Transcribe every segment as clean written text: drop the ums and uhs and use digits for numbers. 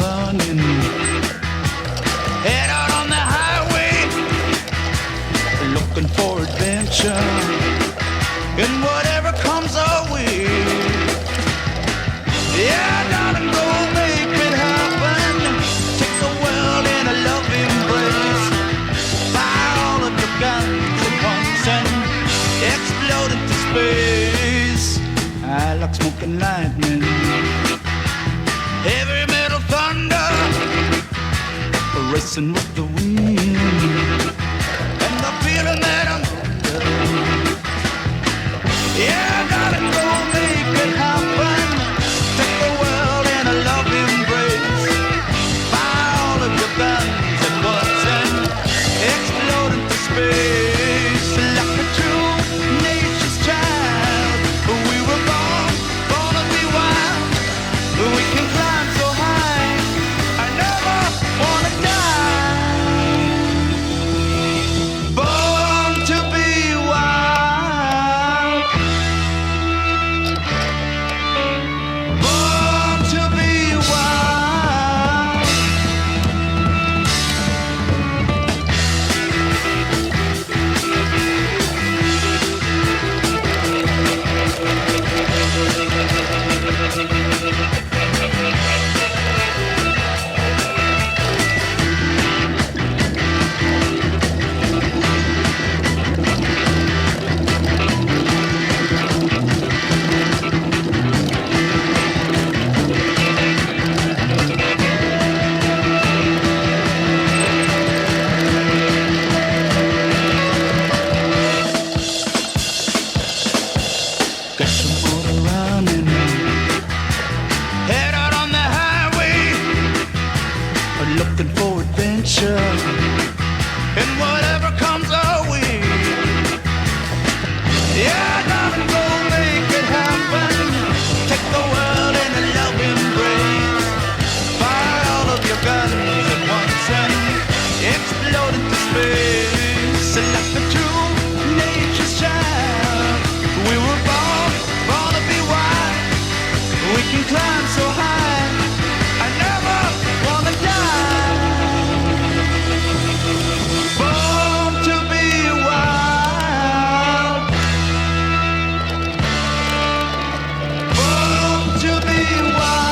running. Head out on the highway, looking for adventure. And whatever comes our way, yeah, darling, go make it happen. Take the world in a loving embrace. Fire all of your guns at once and explode into space. I like smoking lightning, heavy metal thunder, racing with the wind, and the feeling that I'm under. Yeah, gotta go make it happen. Take the world in a loving embrace. Fire all of your guns at once and explode into space. Like a true nature's child, we were born to be wild. We can climb so high, I never wanna die. Born to be wild. Born to be wild. Got some motor running. Head out on the highway, looking for adventure. And whatever comes our way, yeah, darling, go make it happen. Take the world in a loving embrace. Fire all of your guns at once and explode into space. Like a true nature's child, we were born to be wild. We can climb so high, I never wanna die. Born to be wild. Born to be wild.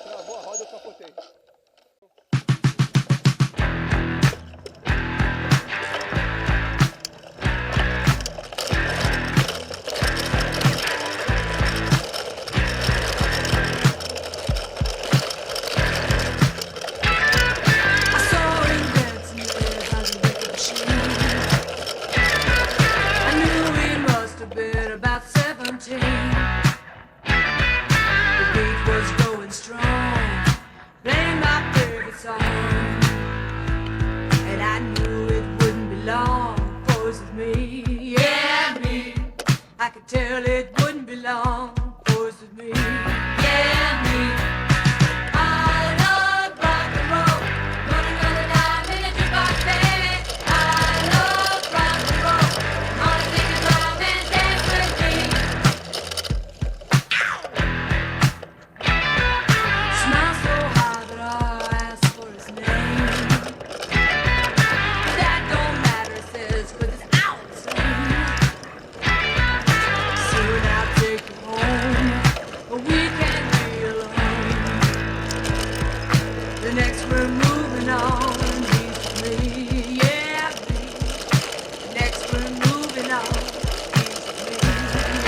Travou a roda, eu capotei. I saw him dancing there by the wicket machine. I knew he must have been about 17. The beat was going strong, playing my favorite song, and I knew it wouldn't be long before it was with me. Yeah, me. I could tell it wouldn't be long before it was with me. Yeah, me. I love rock and roll. Gonna go to dime in a jukebox, baby. I love rock and roll. Gonna take a drive and dance with me. Smile so hard that I asked for his name. That don't matter, he says, 'cause it's out soon. Soon I'll take you home, but we can't be alone. The next we're moving on, he's with me, yeah, me. Next we're moving on, he's with me,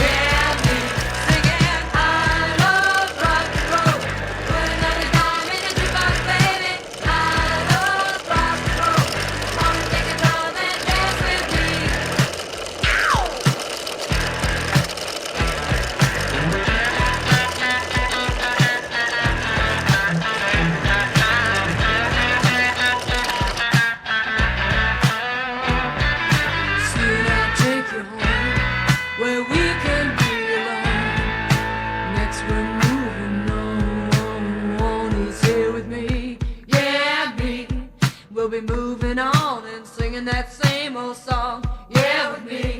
yeah, me. Singing, I love rock and roll. Put another dime in the jukebox, baby. I love rock and roll. Wanna take a drive and dance with me. Ow! be moving on and singing that same old song. Yeah, with me.